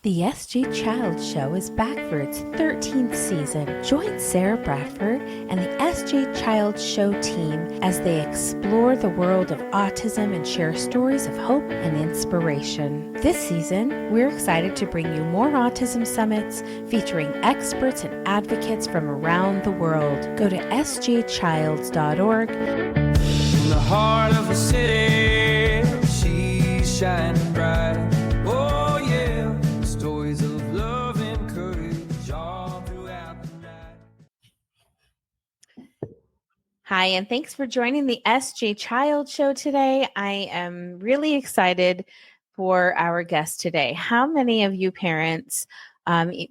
The SG Child Show is back for its 13th season. Join Sarah Bradford and the SG Child Show team as they explore the world of autism and share stories of hope and inspiration. This season, we're excited to bring you more autism summits featuring experts and advocates from around the world. Go to sgchilds.org. In the heart of the city, she's shining bright. Oh yeah, stories of love and courage all throughout the night. Hi, and thanks for joining the SG Child Show today. I am really excited for our guest today. How many of you parents,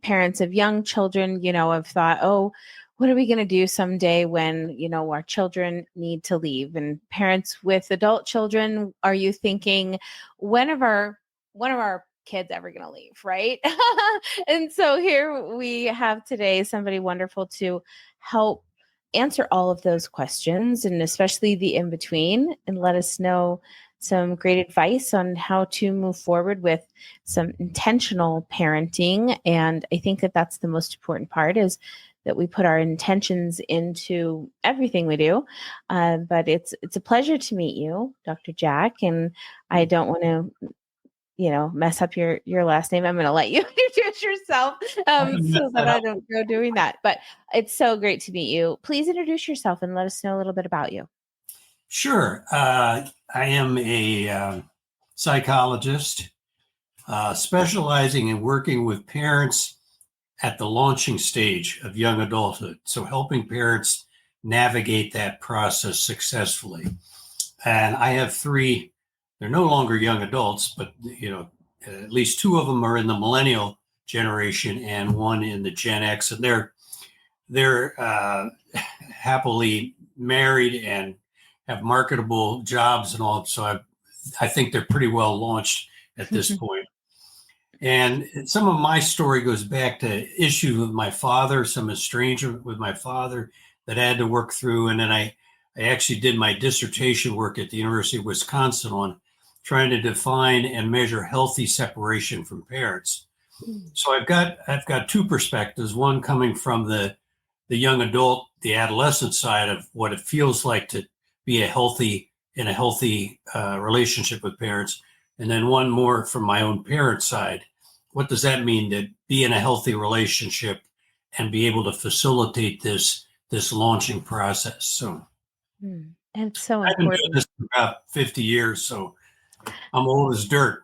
parents of young children, have thought, oh, what are we going to do someday when, our children need to leave? And parents with adult children, are you thinking, when are our kids ever going to leave, right? And so here we have today somebody wonderful to help answer all of those questions, and especially the in between, and let us know some great advice on how to move forward with some intentional parenting. And I think that that's the most important part, is that we put our intentions into everything we do. But it's a pleasure to meet you, Dr. Jack, and I don't want to mess up your last name. I'm going to let you introduce yourself so that I don't go doing that. But it's so great to meet you. Please introduce yourself and let us know a little bit about you. Sure. I am a psychologist specializing in working with parents at the launching stage of young adulthood. So helping parents navigate that process successfully. And I have three. They're no longer young adults, but at least two of them are in the millennial generation and one in the Gen X, and they're happily married and have marketable jobs and all. So I think they're pretty well launched at this point. And some of my story goes back to issues with my father, some estrangement with my father that I had to work through, and then I actually did my dissertation work at the University of Wisconsin on trying to define and measure healthy separation from parents. So I've got two perspectives, one coming from the young adult, the adolescent side of what it feels like to be in a healthy relationship with parents, and then one more from my own parent side. What does that mean to be in a healthy relationship and be able to facilitate this launching process? So And so I've been important. doing this for about 50 years, so I'm old as dirt.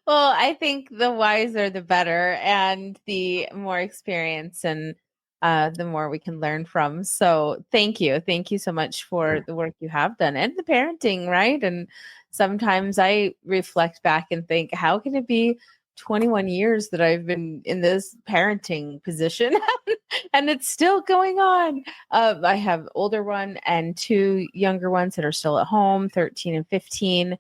Well, I think the wiser, the better, and the more experience, and the more we can learn from. So thank you. Thank you so much for the work you have done and the parenting, right? And sometimes I reflect back and think, how can it be 21 years that I've been in this parenting position and it's still going on? I have older one and two younger ones that are still at home, 13 and 15.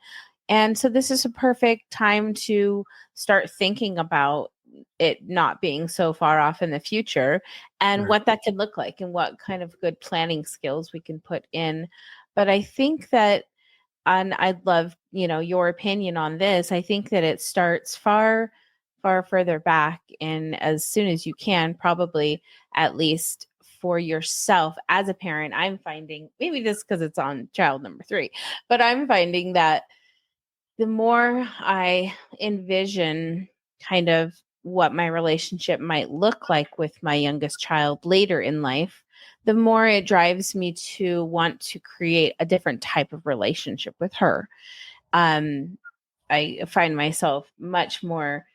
And so this is a perfect time to start thinking about it not being so far off in the future, and what that could look like, and what kind of good planning skills we can put in. But I think that, and I'd love, your opinion on this. I think that it starts far, far further back, and as soon as you can, probably, at least for yourself as a parent. I'm finding, maybe just because it's on child number 3, but I'm finding that the more I envision kind of what my relationship might look like with my youngest child later in life, the more it drives me to want to create a different type of relationship with her. I find myself much more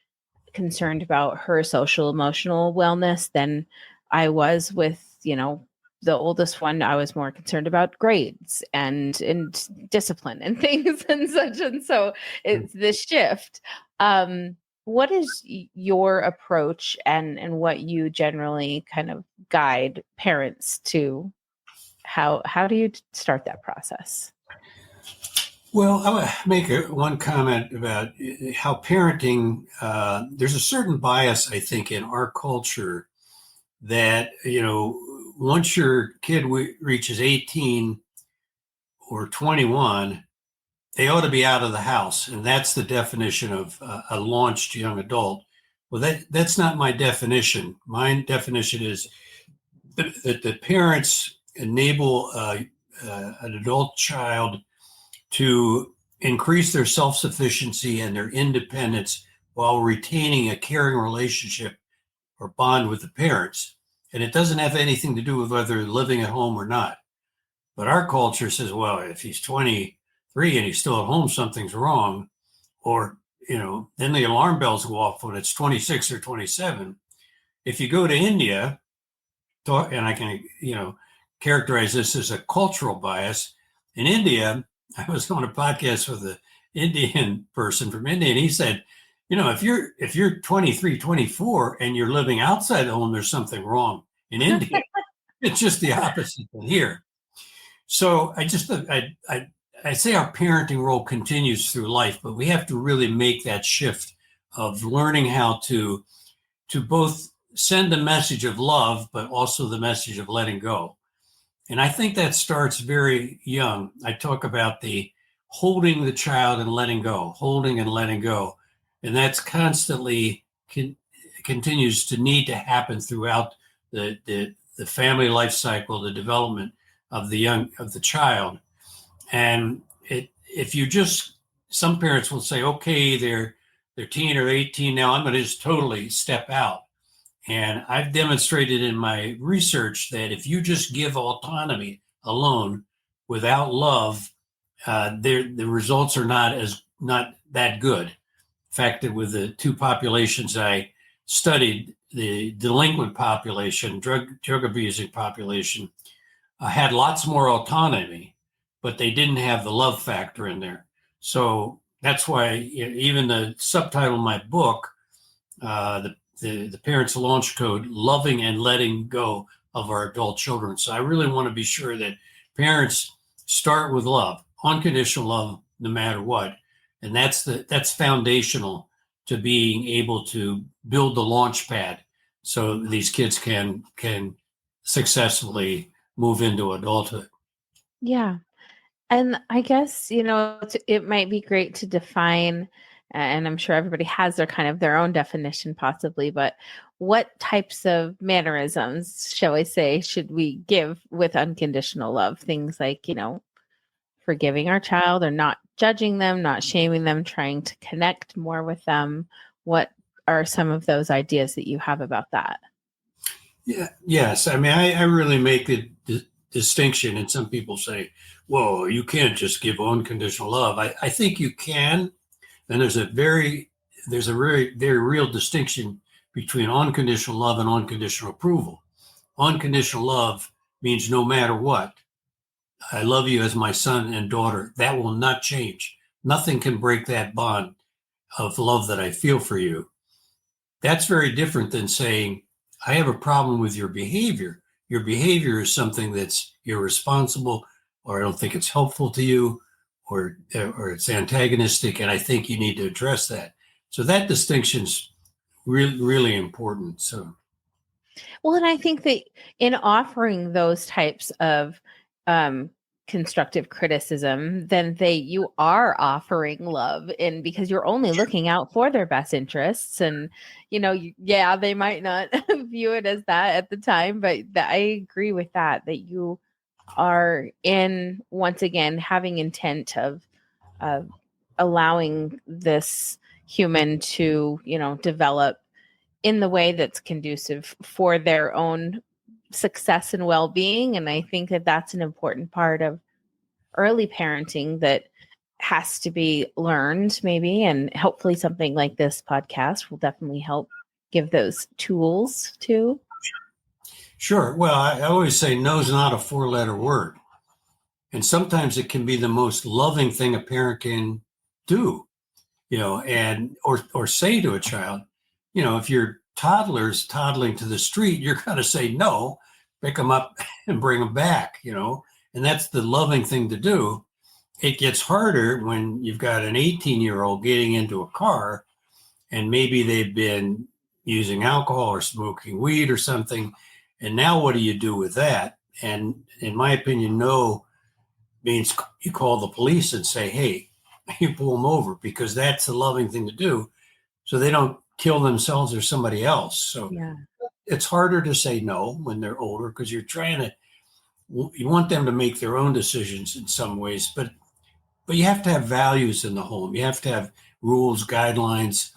concerned about her social emotional wellness than I was with, the oldest one. I was more concerned about grades and discipline and things and such. And so it's this shift. What is your approach, and what you generally kind of guide parents to? How do you start that process? Well, I want to make one comment about how parenting, there's a certain bias, I think, in our culture that, once your kid reaches 18 or 21, they ought to be out of the house. And that's the definition of a launched young adult. Well, that's not my definition. My definition is that the parents enable an adult child to increase their self-sufficiency and their independence while retaining a caring relationship or bond with the parents. And it doesn't have anything to do with whether they're living at home or not. But our culture says, well, if he's 23 and he's still at home, something's wrong. Or, then the alarm bells go off when it's 26 or 27. If you go to India, and I can, characterize this as a cultural bias. In India, I was on a podcast with an Indian person from India, and he said, if you're 23, 24 and you're living outside the home, there's something wrong. In India, it's just the opposite than here. So I say our parenting role continues through life, but we have to really make that shift of learning how to both send a message of love, but also the message of letting go. And I think that starts very young. I talk about the holding the child and letting go, holding and letting go. And that's constantly continues to need to happen throughout the family life cycle, the development of the child. And if you some parents will say, okay, they're teen or 18 now, I'm going to just totally step out. And I've demonstrated in my research that if you just give autonomy alone without love, the results are not that good. In fact, with the two populations I studied, the delinquent population, drug abusing population, had lots more autonomy, but they didn't have the love factor in there. So that's why even the subtitle of my book, the Parents Launch Code, Loving and Letting Go of Our Adult Children. So I really want to be sure that parents start with love, unconditional love, no matter what. And that's foundational to being able to build the launch pad so these kids can successfully move into adulthood. Yeah. And I guess, it might be great to define, and I'm sure everybody has their own definition possibly, but what types of mannerisms, shall I say, should we give with unconditional love? Things like, forgiving our child or not judging them, not shaming them, trying to connect more with them. What are some of those ideas that you have about that? Yeah. Yes. I mean, I really make the distinction, and some people say, whoa, you can't just give unconditional love. I think you can. And there's a very very real distinction between unconditional love and unconditional approval. Unconditional love means no matter what, I love you as my son and daughter. That will not change. Nothing can break that bond of love that I feel for you. That's very different than saying, I have a problem with your behavior. Your behavior is something that's irresponsible, or I don't think it's helpful to you, or it's antagonistic, and I think you need to address that. So that distinction's really, really important. So, well, and I think that in offering those types of constructive criticism, then you are offering love, and because you're only looking out for their best interests, and they might not view it as that at the time, but I agree with that you are once again having intent of allowing this human to develop in the way that's conducive for their own success and well-being. And I think that that's an important part of early parenting that has to be learned, maybe, and hopefully something like this podcast will definitely help give those tools too. Sure. Well, I always say no is not a 4-letter word. And sometimes it can be the most loving thing a parent can do, and or say to a child, if your toddler's toddling to the street, you're going to say no, pick them up and bring them back, and that's the loving thing to do. It gets harder when you've got an 18-year-old getting into a car and maybe they've been using alcohol or smoking weed or something. And now what do you do with that? And in my opinion, no means you call the police and say, hey, you pull them over, because that's the loving thing to do, so they don't kill themselves or somebody else. So Yeah. it's harder to say no when they're older, because you want them to make their own decisions in some ways, but you have to have values in the home. You have to have rules, guidelines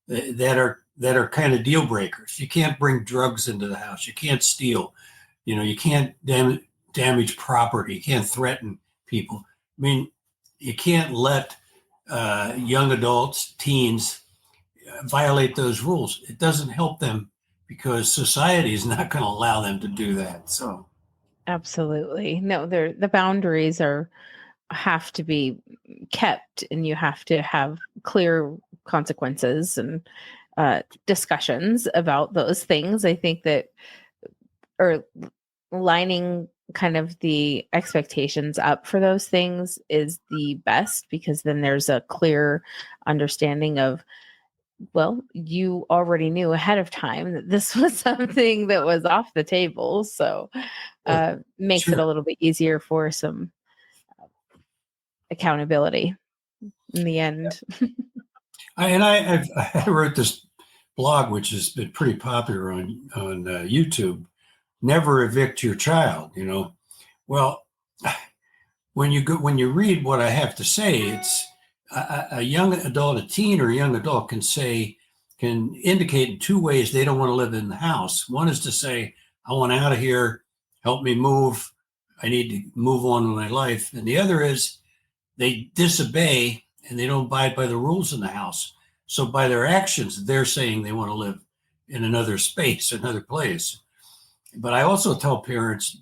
that are kind of deal breakers. You can't bring drugs into the house. You can't steal. You can't damage property. You can't threaten people. I mean, you can't let young adults, teens, violate those rules. It doesn't help them, because society is not going to allow them to do that. So Absolutely. No, the boundaries have to be kept, and you have to have clear consequences and discussions about those things. I think that, or lining kind of the expectations up for those things is the best, because then there's a clear understanding of, well, you already knew ahead of time that this was something that was off the table. So makes it a little bit easier for some accountability in the end. I wrote this blog, which has been pretty popular on YouTube. Never evict your child. Well, when you read what I have to say, it's a young adult, a teen or a young adult can indicate in two ways they don't want to live in the house. One is to say, I want out of here, help me move, I need to move on with my life. And the other is they disobey and they don't abide by the rules in the house. So by their actions, they're saying they want to live in another space, another place. But I also tell parents,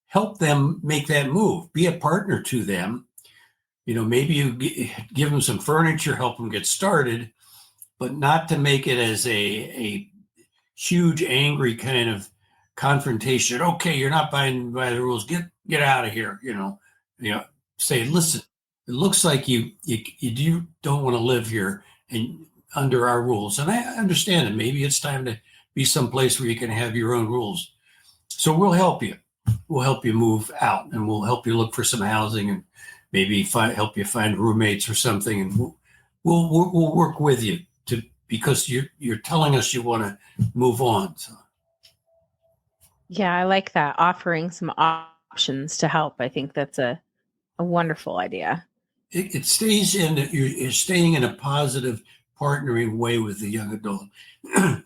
help them make that move, be a partner to them. Maybe you give them some furniture, help them get started, but not to make it as a huge, angry kind of confrontation. Okay, you're not buying by the rules. Get out of here. Say, listen, it looks like you don't want to live here and under our rules. And I understand it. Maybe it's time to be someplace where you can have your own rules. So we'll help you. We'll help you move out, and we'll help you look for some housing, and maybe help you find roommates or something. And we'll work with you because you're telling us you want to move on. So. Yeah, I like that. Offering some options to help. I think that's a wonderful idea. It stays you're staying in a positive partnering way with the young adult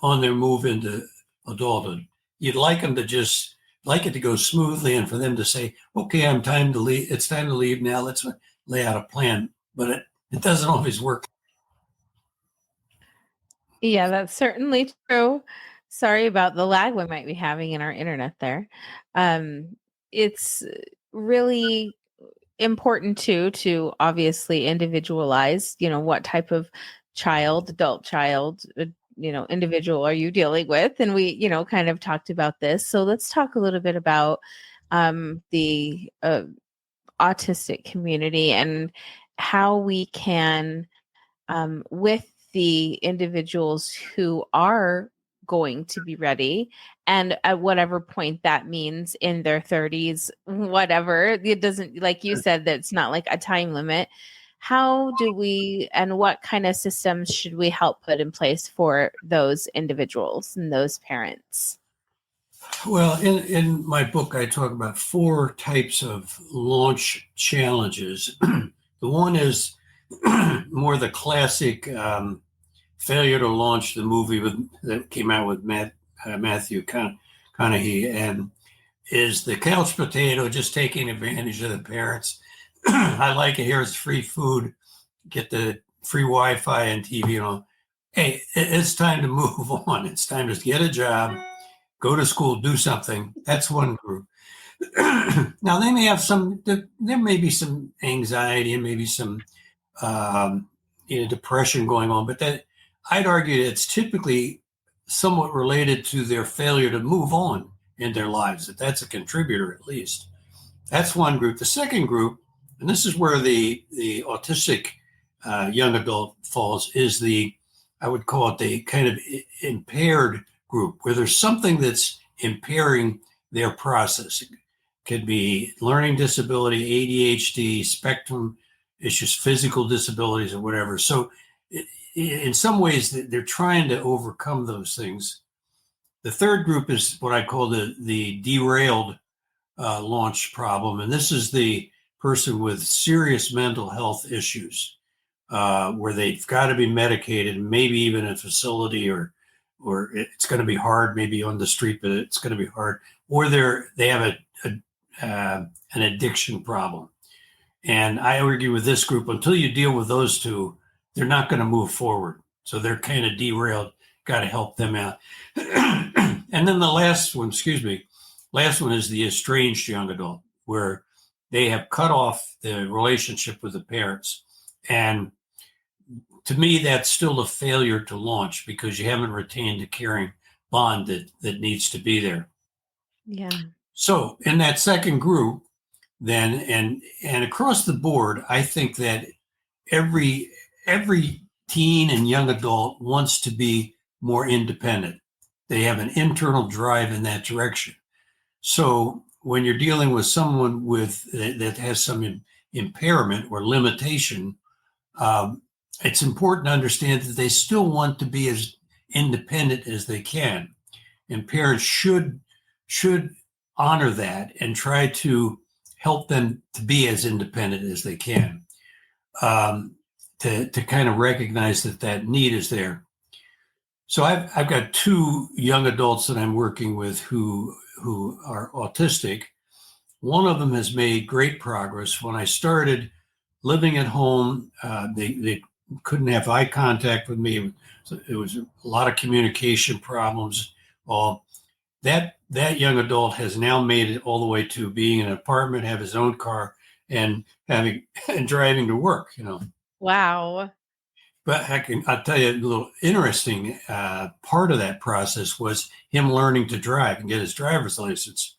on their move into adulthood. You'd like them to just like it to go smoothly, and for them to say, okay, it's time to leave now. Let's lay out a plan. But it doesn't always work. Yeah, that's certainly true. Sorry about the lag we might be having in our internet there. It's really important to obviously individualize, what type of adult child, individual are you dealing with? And we, kind of talked about this. So let's talk a little bit about the autistic community and how we can, with the individuals who are going to be ready, and at whatever point that means, in their 30s, whatever, it doesn't, like you said, that's not like a time limit. How do we, and what kind of systems should we help put in place for those individuals and those parents? Well, in my book, I talk about 4 types of launch challenges. The one is more the classic failure to launch the movie that came out with Matthew McConaughey, and is the couch potato, just taking advantage of the parents. I like it. Here's free food, get the free Wi-Fi and TV. Hey, it's time to move on. It's time to get a job, go to school, do something. That's one group. Now they may have there may be some anxiety and maybe some depression going on, but that I'd argue that it's typically somewhat related to their failure to move on in their lives. That's a contributor, at least. That's one group. The second group, and this is where the autistic young adult falls, is I would call it the kind of impaired group, where there's something that's impairing their process. It could be learning disability, ADHD, spectrum it's just physical disabilities or whatever. So in some ways, they're trying to overcome those things. The third group is what I call the derailed launch problem. And this is the person with serious mental health issues where they've got to be medicated, maybe even in a facility, or it's going to be hard, maybe on the street, but it's going to be hard. Or they have an addiction problem. And I argue with this group, until you deal with those two, they're not going to move forward. So they're kind of derailed. Got to help them out. And then the last one is the estranged young adult, where they have cut off the relationship with the parents. And to me, that's still a failure to launch because you haven't retained the caring bond that needs to be there. Yeah. So in that second group, then and across the board, I think that every teen and young adult wants to be more independent. They have an internal drive in that direction. So when you're dealing with someone that has some impairment or limitation, it's important to understand that they still want to be as independent as they can, and parents should honor that and try to help them to be as independent as they can, to kind of recognize that need is there. So I've got two young adults that I'm working with who are autistic. One of them has made great progress. When I started living at home, they couldn't have eye contact with me. It was a lot of communication problems. Well, that young adult has now made it all the way to being in an apartment, have his own car, and driving to work. Wow. But I'll tell you a little interesting part of that process was him learning to drive and get his driver's license.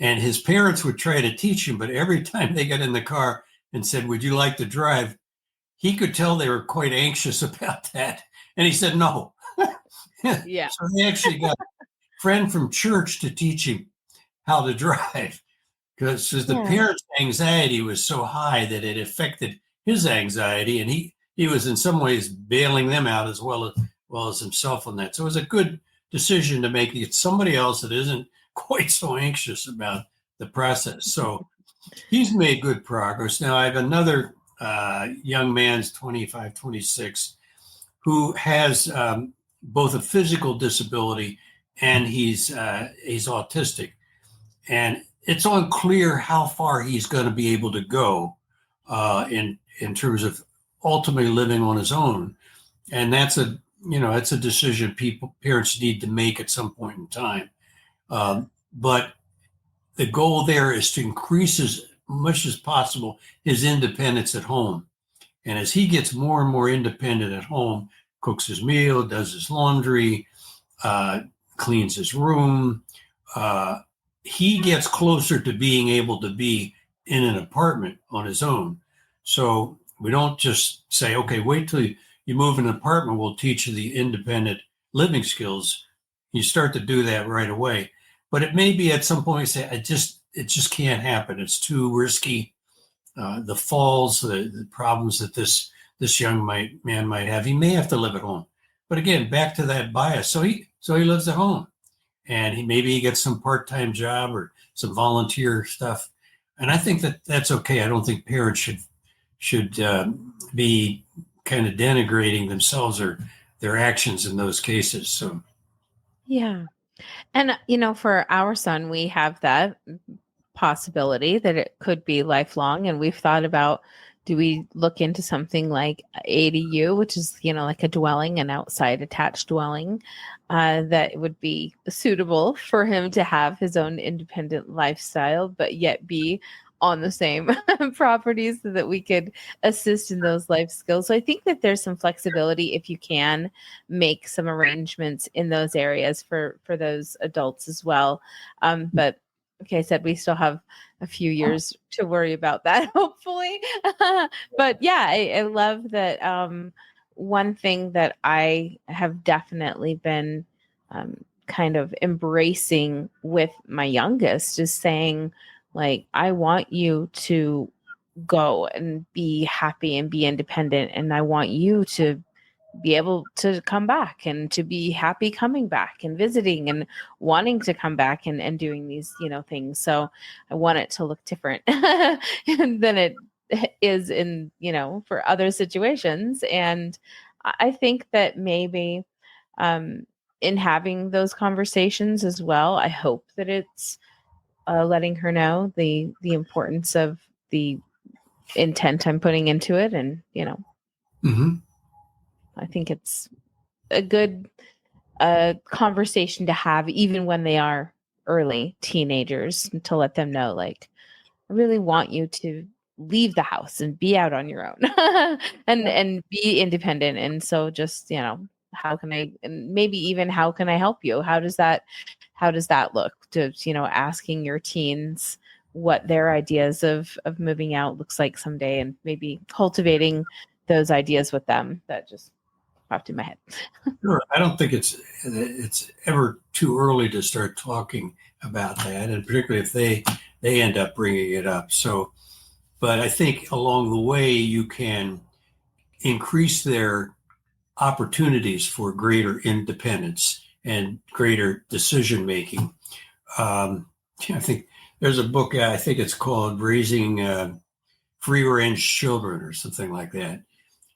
And his parents would try to teach him, but every time they got in the car and said, "Would you like to drive?" he could tell they were quite anxious about that. And he said, "No." Yeah. So they actually got a friend from church to teach him how to drive because the parents' anxiety was so high that it affected his anxiety. And he was in some ways bailing them out as well as himself on that. So it was a good decision to make. It's somebody else that isn't quite so anxious about the process. So he's made good progress. Now I have another young man's 25, 26, who has both a physical disability and he's autistic. And it's unclear how far he's going to be able to go in terms of ultimately living on his own. And that's it's a decision parents need to make at some point in time. But the goal there is to increase as much as possible his independence at home. And as he gets more and more independent at home, cooks his meal, does his laundry, cleans his room, he gets closer to being able to be in an apartment on his own. So we don't just say, "Okay, wait till you move in an apartment, we'll teach you the independent living skills." You start to do that right away. But it may be at some point you say, it just can't happen. It's too risky. The falls, the problems that this young man might have, he may have to live at home. But again, back to that bias. So he lives at home, and maybe he gets some part-time job or some volunteer stuff. And I think that's okay. I don't think parents should be kind of denigrating themselves or their actions in those cases. So Yeah. And, for our son, we have that possibility that it could be lifelong. And we've thought about, do we look into something like ADU, which is, like a dwelling, an outside attached dwelling, that would be suitable for him to have his own independent lifestyle, but yet be on the same properties so that we could assist in those life skills. So I think that there's some flexibility if you can make some arrangements in those areas for those adults as well. But like I said, we still have a few years to worry about that, hopefully. But yeah, I love that. One thing that I have definitely been kind of embracing with my youngest is saying, like, I want you to go and be happy and be independent. And I want you to be able to come back and to be happy coming back and visiting and wanting to come back and doing these, things. So I want it to look different than it is in, for other situations. And I think that maybe in having those conversations as well, I hope that it's letting her know the importance of the intent I'm putting into it. And, Mm-hmm. I think it's a good conversation to have, even when they are early teenagers, to let them know, like, I really want you to leave the house and be out on your own and be independent. And so just, how can I, and maybe even how can I help you? How does that look to, asking your teens what their ideas of moving out looks like someday, and maybe cultivating those ideas with them. That just popped in my head. Sure. I don't think it's ever too early to start talking about that, and particularly if they end up bringing it up. So, but I think along the way you can increase their opportunities for greater independence and greater decision making. I think there's a book, I think it's called Raising Free Range Children or something like that,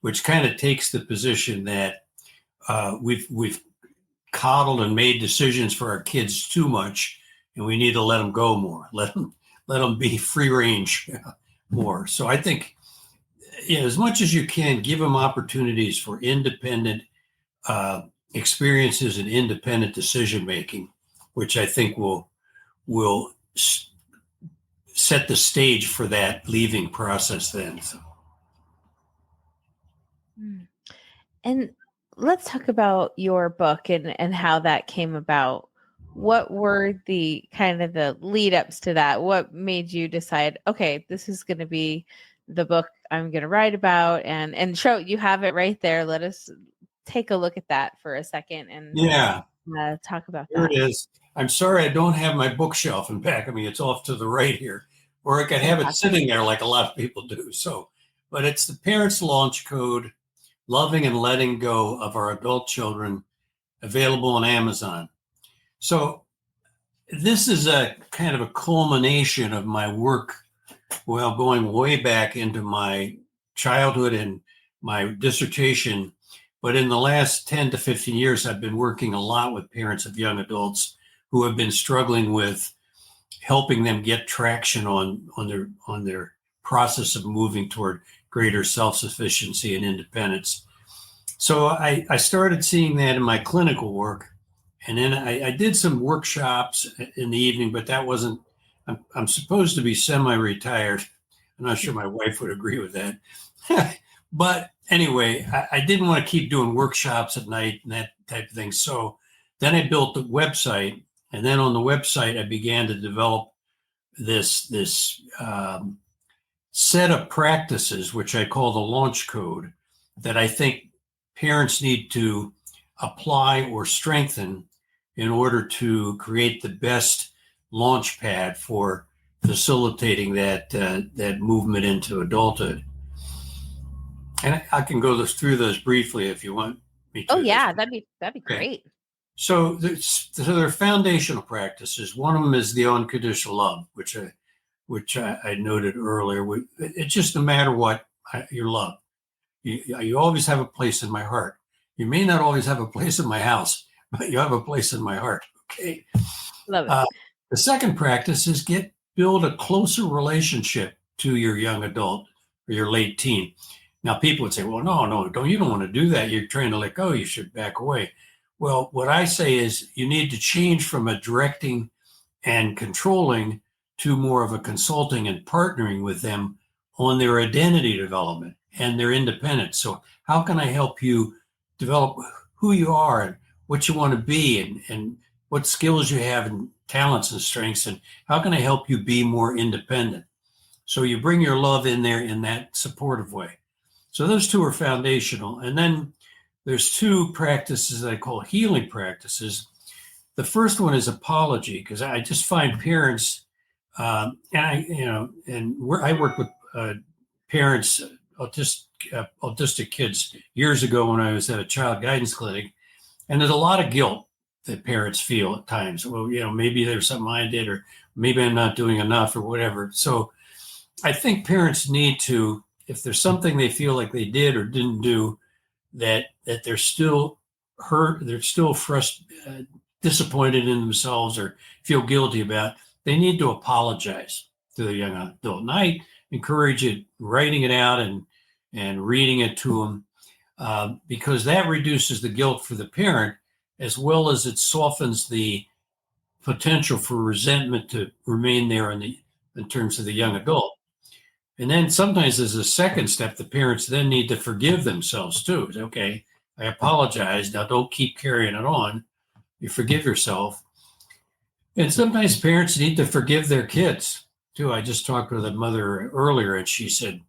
which kind of takes the position that we've coddled and made decisions for our kids too much, and we need to let them go more, let them be free range more. So I think, as much as you can, give them opportunities for independent experiences and independent decision making, which I think will set the stage for that leaving process then. So. And let's talk about your book and how that came about. What were the kind of the lead ups to that? What made you decide, okay, this is going to be the book I'm going to write about? And show, you have it right there. Let us take a look at that for a second and talk about Here that. It is. I'm sorry I don't have my bookshelf in back of me. It's off to the right here, or I could have it sitting there like a lot of people do. So, but it's the Parents Launch Code, Loving and Letting Go of Our Adult Children, available on Amazon. So this is a kind of a culmination of my work, well, going way back into my childhood and my dissertation. But in the last 10 to 15 years, I've been working a lot with parents of young adults who have been struggling with helping them get traction on their process of moving toward greater self-sufficiency and independence. So I started seeing that in my clinical work. And then I did some workshops in the evening, but that wasn't, I'm supposed to be semi-retired. I'm not sure my wife would agree with that. But anyway, I didn't want to keep doing workshops at night and that type of thing. So then I built the website. And then on the website, I began to develop this set of practices, which I call the launch code, that I think parents need to apply or strengthen in order to create the best launch pad for facilitating that movement into adulthood. And I can go through those briefly if you want me to. Oh yeah, that'd be great. So they're foundational practices. One of them is the unconditional love, which I noted earlier. It's just no matter what, you're loved. You always have a place in my heart. You may not always have a place in my house, but you have a place in my heart. Okay. Love it. The second practice is build a closer relationship to your young adult or your late teen. Now, people would say, well, no, you don't want to do that. You're trying to let go. You should back away. Well, what I say is you need to change from a directing and controlling to more of a consulting and partnering with them on their identity development and their independence. So how can I help you develop who you are and what you want to be and what skills you have and talents and strengths, and how can I help you be more independent? So you bring your love in there in that supportive way. So those two are foundational. And then there's two practices that I call healing practices. The first one is apology, because I just find parents, I work with parents, autistic kids years ago when I was at a child guidance clinic, and there's a lot of guilt that parents feel at times. Well, maybe there's something I did, or maybe I'm not doing enough, or whatever. So I think parents need to, if there's something they feel like they did or didn't do, that they're still hurt, they're still disappointed in themselves or feel guilty about, they need to apologize to the young adult. And I encourage it, writing it out and reading it to them, because that reduces the guilt for the parent, as well as it softens the potential for resentment to remain there in terms of the young adult. And then sometimes as a second step, the parents then need to forgive themselves too. Okay, I apologize. Now don't keep carrying it on. You forgive yourself. And sometimes parents need to forgive their kids too. I just talked with a mother earlier, and she said,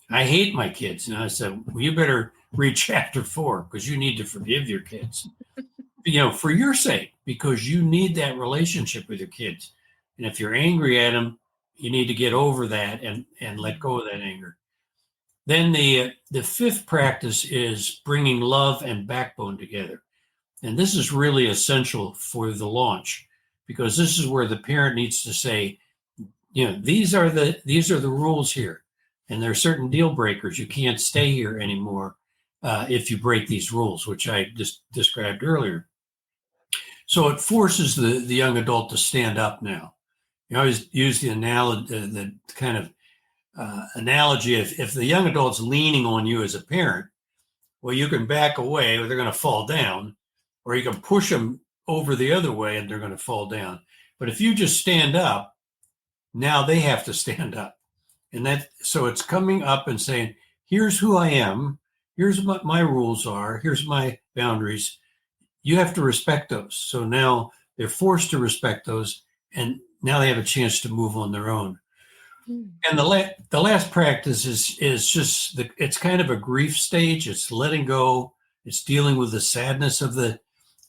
I hate my kids. And I said, well, you better read chapter 4, because you need to forgive your kids, for your sake, because you need that relationship with your kids. And if you're angry at them, you need to get over that and let go of that anger. Then the fifth practice is bringing love and backbone together. And this is really essential for the launch, because this is where the parent needs to say, these are the rules here. And there are certain deal breakers. You can't stay here anymore if you break these rules, which I just described earlier. So it forces the young adult to stand up now. You always use the analogy, analogy, if the young adult's leaning on you as a parent, well, you can back away or they're going to fall down, or you can push them over the other way and they're going to fall down. But if you just stand up, now they have to stand up. And so it's coming up and saying, here's who I am. Here's what my rules are. Here's my boundaries. You have to respect those. So now they're forced to respect those, and now they have a chance to move on their own. And the last practice is just it's kind of a grief stage. It's letting go. It's dealing with the sadness of the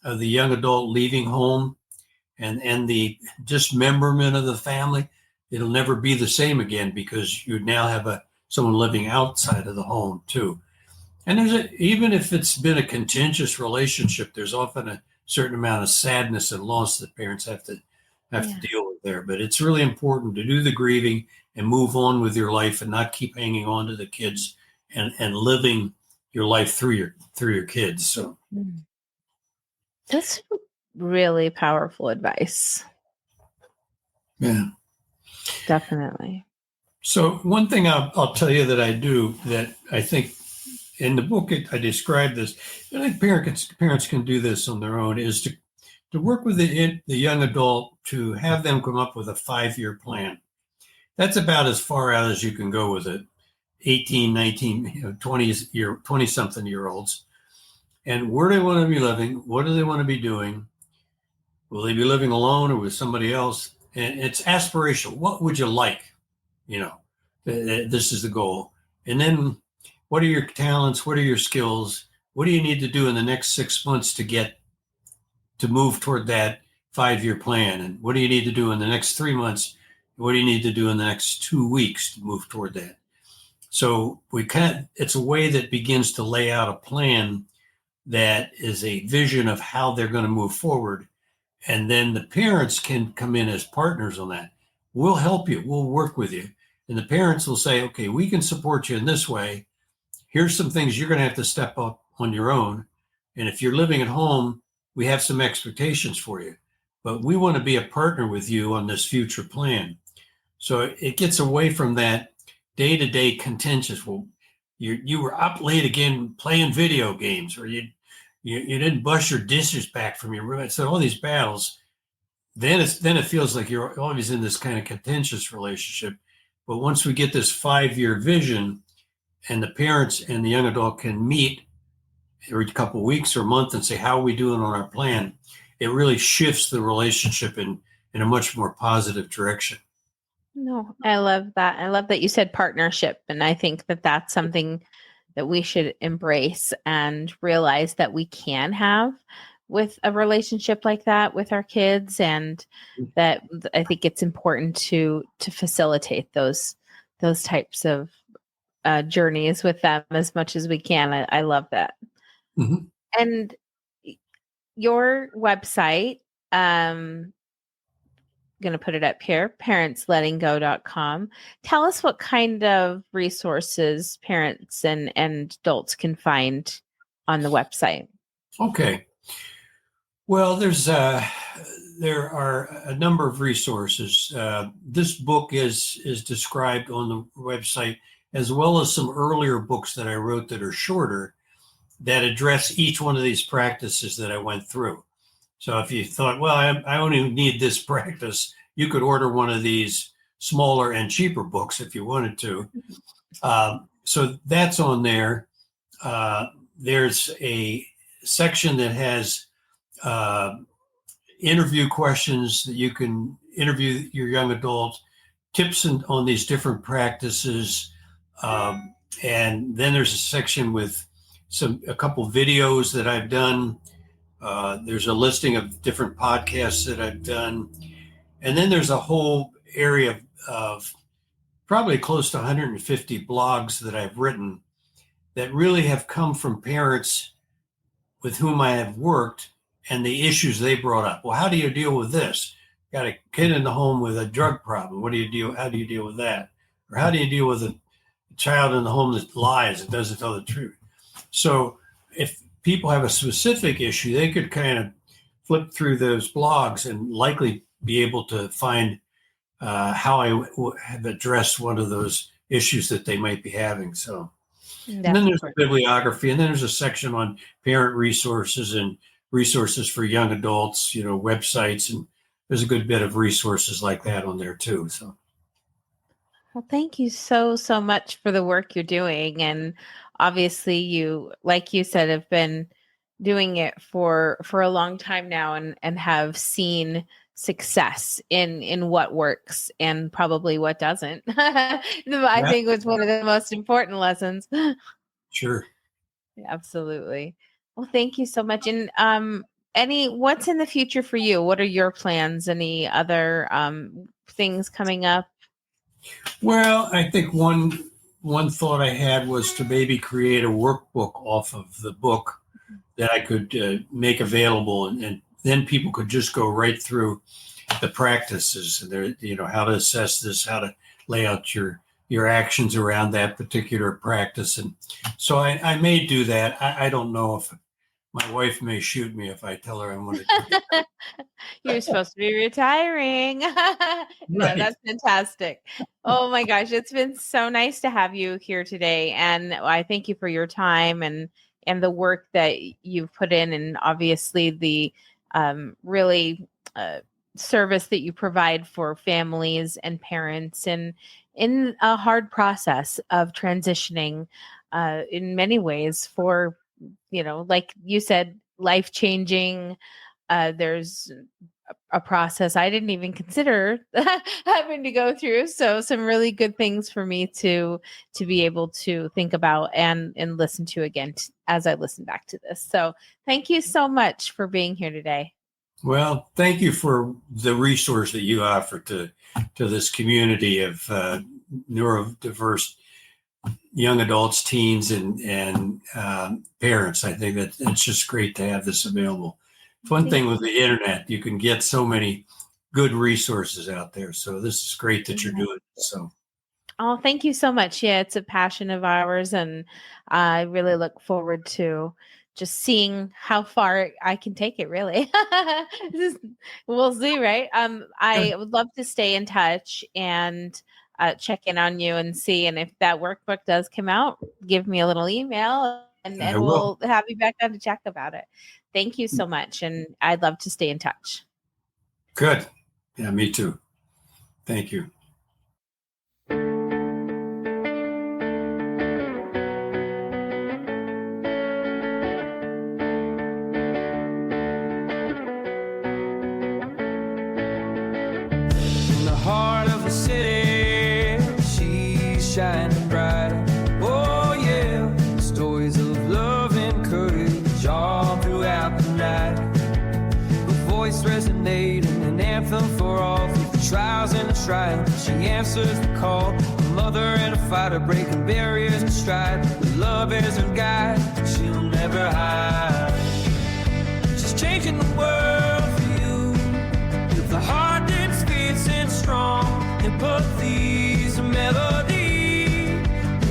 young adult leaving home, and the dismemberment of the family. It'll never be the same again, because you now have someone living outside of the home too. And even if it's been a contentious relationship, there's often a certain amount of sadness and loss that parents have to deal with there. But it's really important to do the grieving and move on with your life, and not keep hanging on to the kids and living your life through your kids. So that's really powerful advice. Yeah, definitely. So one thing I'll tell you that I do, that I think in the book I describe this, and I think parents can do this on their own, is to work with the young adult, to have them come up with a 5-year plan. That's about as far out as you can go with it. 18, 19, 20-something year olds. And where do they want to be living? What do they want to be doing? Will they be living alone or with somebody else? And it's aspirational. What would you like? This is the goal. And then what are your talents? What are your skills? What do you need to do in the next 6 months to move toward that 5-year plan? And what do you need to do in the next 3 months? What do you need to do in the next 2 weeks to move toward that? So it's a way that begins to lay out a plan that is a vision of how they're going to move forward. And then the parents can come in as partners on that. We'll help you. We'll work with you. And the parents will say, okay, we can support you in this way. Here's some things you're going to have to step up on your own. And if you're living at home, we have some expectations for you. But we want to be a partner with you on this future plan. So it gets away from that day-to-day contentious. Well, you were up late again playing video games, or you didn't bust your dishes back from your room. So all these battles, then it feels like you're always in this kind of contentious relationship. But once we get this 5-year vision, and the parents and the young adult can meet every couple of weeks or a month and say, how are we doing on our plan? It really shifts the relationship in a much more positive direction. No, I love that. I love that you said partnership. And I think that that's something that we should embrace and realize that we can have with a relationship like that with our kids. And that I think it's important to facilitate those types of journeys with them as much as we can. I love that. Mhm. And your website, going to put it up here, parentslettinggo.com. Tell us what kind of resources parents and adults can find on the website. Okay. Well, there are a number of resources. This book is described on the website, as well as some earlier books that I wrote that are shorter, that address each one of these practices that I went through. So if you thought, well, I only need this practice, you could order one of these smaller and cheaper books if you wanted to. So that's on there. There's a section that has interview questions that you can interview your young adult, tips on these different practices. And then there's a section with a couple videos that I've done. There's a listing of different podcasts that I've done. And then there's a whole area of probably close to 150 blogs that I've written that really have come from parents with whom I have worked and the issues they brought up. Well, how do you deal with this? Got a kid in the home with a drug problem. How do you deal with that? Or how do you deal with a child in the home that lies and doesn't tell the truth? So if people have a specific issue, they could kind of flip through those blogs and likely be able to find how I have addressed one of those issues that they might be having. So, and then there's a bibliography, and then there's a section on parent resources and resources for young adults, websites, and there's a good bit of resources like that on there too. So, well, thank you so much for the work you're doing. And obviously you, like you said, have been doing it for a long time now and have seen success in what works and probably what doesn't. I think was one of the most important lessons. Sure. Absolutely. Well, thank you so much. And what's in the future for you? What are your plans? Any other things coming up? Well, I think one thought I had was to maybe create a workbook off of the book that I could make available, and then people could just go right through the practices and how to assess this, how to lay out your actions around that particular practice. And so I may do that. I don't know if my wife may shoot me if I tell her I'm going to do that. You're supposed to be retiring. No, Right. That's fantastic. Oh my gosh, it's been so nice to have you here today. And I thank you for your time and the work that you've put in, and obviously the really service that you provide for families and parents, and in a hard process of transitioning in many ways for, like you said, life-changing. There's a process I didn't even consider having to go through. So some really good things for me to be able to think about and listen to again as I listen back to this. So thank you so much for being here today. Well, thank you for the resource that you offer to this community of neurodiverse young adults, teens, and parents. I think that it's just great to have this available. It's one thing with the internet, you can get so many good resources out there. So this is great that you're doing it. So. Oh, thank you so much. Yeah, it's a passion of ours, and I really look forward to just seeing how far I can take it, really. We'll see, right? I would love to stay in touch and check in on you and see. And if that workbook does come out, give me a little email and we'll have you back on to check about it. Thank you so much. And I'd love to stay in touch. Good. Yeah, me too. Thank you. In the heart of the city, she's shining bright. Oh yeah, stories of love and courage all throughout the night. Her voice resonating, an anthem for all through the trials and the trials. She answers the call. mother and a fighter, breaking barriers in stride. With love as her guide, she'll never hide. She's changing the world for you, with a heart that's fierce and strong. Empathy's a melody,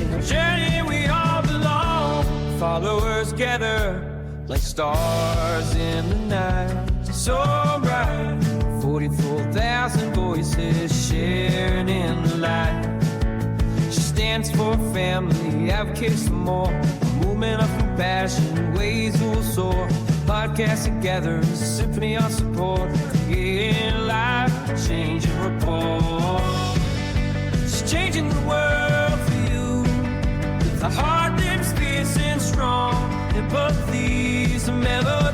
in a journey we all belong. Followers gather like stars in the night, so bright. 44,000 voices sharing in the light. She stands for family, advocates for more. A movement of compassion, ways will soar. Podcast together, a symphony of support. Creating life, changing rapport. She's changing the world for you, with a heart that's fierce and strong. Empathy's a melody.